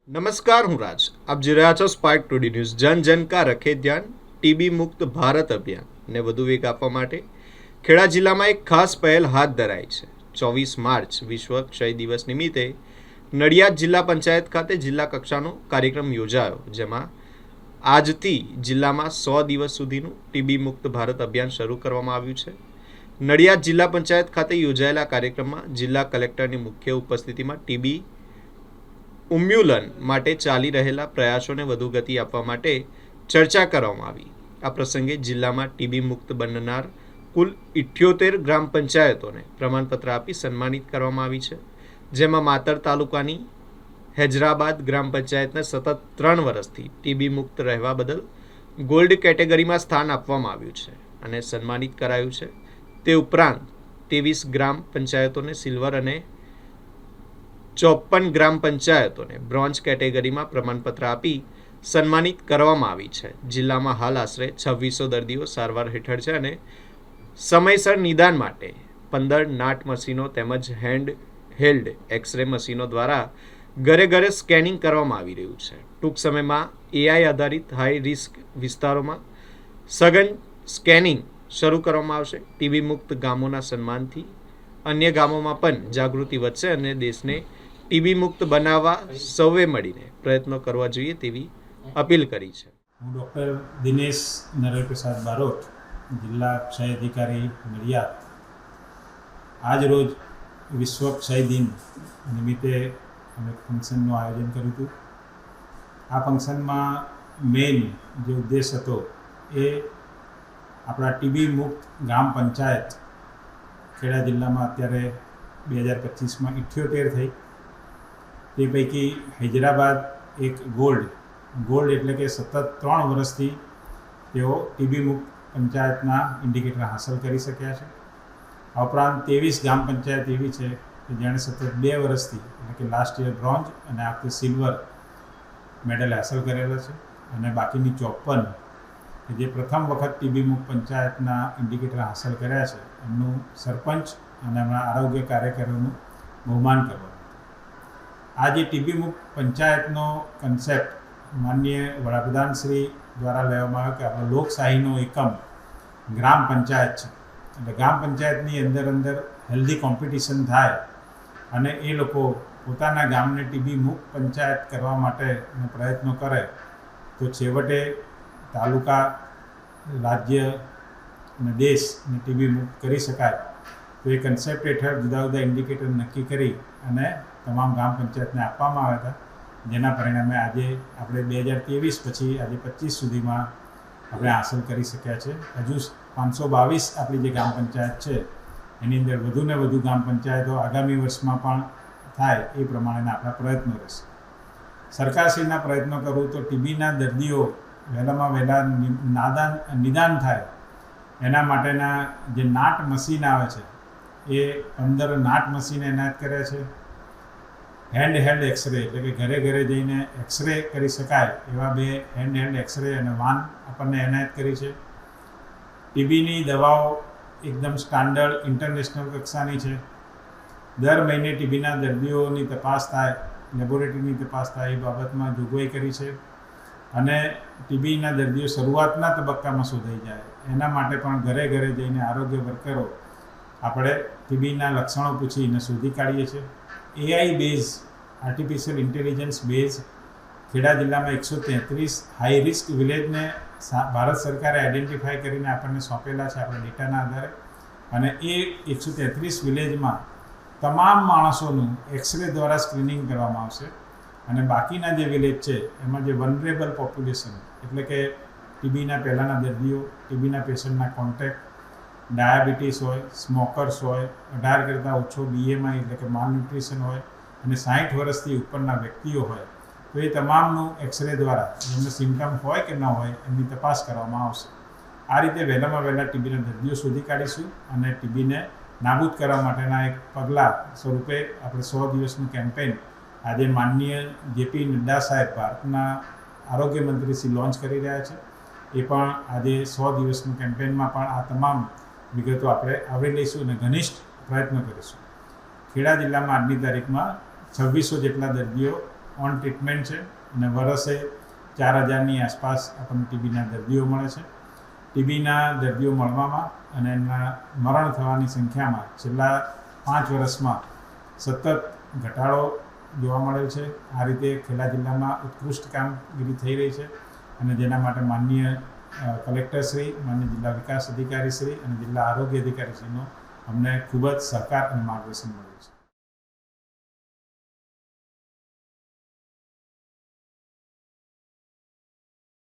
નમસ્કાર, હું રાજ. આપ જોઈ રહ્યા છો સ્પાર્ક ટુડે ન્યૂઝ. જન જન કા રખે ધ્યાન. ટીબી મુક્ત ભારત અભિયાનને વધુ વેગ આપવા માટે ખેડા જિલ્લામાં એક ખાસ પહેલ હાથ ધરાઈ છે. 24 માર્ચ વિશ્વ ક્ષય દિવસ નિમિત્તે નડિયાદ જિલ્લા પંચાયત ખાતે જિલ્લા કક્ષાનો કાર્યક્રમ યોજાયો, જેમાં આજથી જિલ્લામાં 100 દિવસ સુધીનું ટીબી મુક્ત ભારત અભિયાન શરૂ કરવામાં આવ્યું છે. નડિયાદ જિલ્લા પંચાયત ખાતે યોજાયેલા કાર્યક્રમમાં જિલ્લા કલેક્ટરની મુખ્ય ઉપસ્થિતિમાં ટીબી ઉન્મૂલન માટે ચાલી રહેલા પ્રયાસોને વધુ ગતિ આપવા માટે ચર્ચા કરવામાં આવી. આ પ્રસંગે જિલ્લામાં ટીબી મુક્ત બનનાર કુલ 78 ગ્રામ પંચાયતોને પ્રમાણપત્ર આપી સન્માનિત કરવામાં આવી છે, જેમાં માતર તાલુકાની હૈદરાબાદ ગ્રામ પંચાયતને સતત 3 વર્ષથી ટીબી મુક્ત રહેવા બદલ ગોલ્ડ કેટેગરીમાં સ્થાન આપવામાં આવ્યું છે અને સન્માનિત કરાયું છે. તે ઉપરાંત 23 ગ્રામ પંચાયતોને સિલ્વર અને 54 ગ્રામ પંચાયતોને બ્રોન્ઝ કેટેગરીમાં પ્રમાણપત્ર આપી સન્માનિત કરવામાં આવી છે. જિલ્લામાં હાલ આશરે 2600 દર્દીઓ સારવાર હેઠળ છે અને સમયસર નિદાન માટે 15 નાટ મશીનો તેમજ હેન્ડ હેલ્ડ એક્સરે મશીનો દ્વારા ઘરે ઘરે સ્કેનિંગ કરવામાં આવી રહ્યું છે. ટૂંક સમયમાં એઆઈ આધારિત હાઈ રિસ્ક વિસ્તારોમાં સઘન સ્કેનિંગ શરૂ કરવામાં આવશે. ટીબી મુક્ત ગામોના સન્માનથી અન્ય ગામોમાં પણ જાગૃતિ વધશે અને દેશને ટીબી મુક્ત બનાવવા સૌએ મળીને પ્રયત્નો કરવા જોઈએ તેવી અપીલ કરી છે. હું ડૉક્ટર દિનેશ નરેશપ્રસાદ બારોટ, જિલ્લા ક્ષય અધિકારી નડિયાદ. આજ રોજ વિશ્વ ક્ષય દિન નિમિત્તે અમે ફંક્શનનું આયોજન કર્યું હતું. આ ફંક્શનમાં મેઇન જે ઉદ્દેશ હતો એ આપણા ટીબી મુક્ત ગ્રામ પંચાયત ખેડા જિલ્લામાં અત્યારે 2025માં 78 થઈ. તે પૈકી હૈદરાબાદ એક ગોલ્ડ એટલે કે સતત 3 વર્ષથી તેઓ ટીબી મુક્ત પંચાયતના ઇન્ડિકેટર હાંસલ કરી શક્યા છે. આ ઉપરાંત 23 ગ્રામ પંચાયત એવી છે કે જેણે સતત 2 વર્ષથી એટલે કે લાસ્ટ યર બ્રોન્ઝ અને આ વખતે સિલ્વર મેડલ હાંસલ કરેલા છે. અને બાકીની 54 કે જે પ્રથમ વખત ટીબી મુક્ત પંચાયતના ઇન્ડિકેટર હાંસલ કર્યા છે એમનું સરપંચ અને એમના આરોગ્ય કાર્યકરોનું બહુમાન કરવાનું. આ જે ટીબી મુક્ત પંચાયતનો કન્સેપ્ટ માનનીય વડાપ્રધાન શ્રી દ્વારા લેવામાં આવ્યો કે આપણો લોકશાહીનો એકમ ગ્રામ પંચાયત છે. એટલે ગ્રામ પંચાયતની અંદર હેલ્ધી કોમ્પિટિશન થાય અને એ લોકો પોતાના ગામને ટીબી મુક્ત પંચાયત કરવા માટેનો પ્રયત્નો કરે તો છેવટે તાલુકા, રાજ્ય અને દેશને ટીબી મુક્ત કરી શકાય. તો એ કન્સેપ્ટ હેઠળ જુદા જુદા ઇન્ડિકેટર નક્કી કરી અને તમામ ગ્રામ પંચાયતને આપવામાં આવ્યા હતા, જેના પરિણામે આજે આપણે 2023 પછી આજે 25 સુધીમાં આપણે હાંસલ કરી શક્યા છે. હજુ 522 આપણી જે ગ્રામ પંચાયત છે એની અંદર વધુને વધુ ગ્રામ પંચાયતો આગામી વર્ષમાં પણ થાય એ પ્રમાણેના આપણા પ્રયત્નો રહેશે. સરકારશ્રીના પ્રયત્નો કરું તો ટીબીના દર્દીઓ વહેલામાં વહેલા નિદાન થાય એના માટેના જે નાટ મશીન આવે છે એ 15 નાટ મશીન એનાયત કર્યા છે. હેન્ડ હેલ્ડ એક્સરે એટલે કે ઘરે ઘરે જઈને એક્સરે કરી શકાય એવા 2 હેન્ડ હેલ્ડ એક્સરે અને વાન આપણને એનાયત કરી છે. ટીબીની દવાઓ એકદમ સ્ટાન્ડર્ડ ઇન્ટરનેશનલ કક્ષાની છે. દર મહિને ટીબીના દર્દીઓની તપાસ થાય, લેબોરેટરીની તપાસ થાય એ બાબતમાં જોગવાઈ કરી છે. અને ટીબીના દર્દીઓ શરૂઆતના તબક્કામાં શોધાઈ જાય એના માટે પણ ઘરે ઘરે જઈને આરોગ્ય વર્કરો આપણે ટીબીના લક્ષણો પૂછીને શોધી કાઢીએ છીએ. AI base artificial intelligence base Kheda જિલ્લામાં 133 હાઈ રિસ્ક વિલેજને ભારત સરકારે આઈડેન્ટિફાઈ કરીને આપણને સોંપેલા છે આપણા ડેટાના આધારે. અને એ 133 વિલેજમાં તમામ માણસોનું એક્સરે દ્વારા સ્ક્રીનિંગ કરવામાં આવશે. અને બાકીના જે વિલેજ છે એમાં જે વનરેબલ પોપ્યુલેશન એટલે કે ટીબીના પહેલાંના દર્દીઓ, ટીબીના પેશન્ટના કોન્ટેક્ટ, ડાયાબિટીસ હોય, સ્મોકર્સ હોય, 18 કરતાં ઓછો બીએમઆઈ એટલે કે માલન્યુટ્રિશન હોય અને 60 વર્ષથી ઉપરના વ્યક્તિઓ હોય તો એ તમામનું એક્સરે દ્વારા જેમને સિમ્ટમ હોય કે ન હોય એમની તપાસ કરવામાં આવશે. આ રીતે વહેલામાં વહેલા ટીબીના દર્દીઓ શોધી કાઢીશું અને ટીબીને નાબૂદ કરવા માટેના એક પગલાં સ્વરૂપે આપણે 100 દિવસનું કેમ્પેઇન આજે માનનીય જેપી નડ્ડા સાહેબ ભારતના આરોગ્ય મંત્રી શ્રી લોન્ચ કરી રહ્યા છે. એ પણ આજે 100 દિવસનું કેમ્પેઇનમાં પણ આ તમામ વિગતો આપણે આવરી લઈશું અને ઘનિષ્ઠ પ્રયત્નો કરીશું. ખેડા જિલ્લામાં આજની તારીખમાં 2600 જેટલા દર્દીઓ ઓન ટ્રીટમેન્ટ છે અને વર્ષે 4000ની આસપાસ આપણને ટીબીના દર્દીઓ મળે છે. ટીબીના દર્દીઓ મળવામાં અને એમના મરણ થવાની સંખ્યામાં છેલ્લા 5 વર્ષમાં સતત ઘટાડો જોવા મળેલ છે. આ રીતે ખેડા જિલ્લામાં ઉત્કૃષ્ટ કામગીરી થઈ રહી છે અને જેના માટે માનનીય કલેક્ટરશ્રી, માનનીય જિલ્લા વિકાસ અધિકારીશ્રી અને જિલ્લા આરોગ્ય અધિકારીશ્રીનો અમને ખૂબ જ સહકાર અને માર્ગદર્શન મળ્યું છે.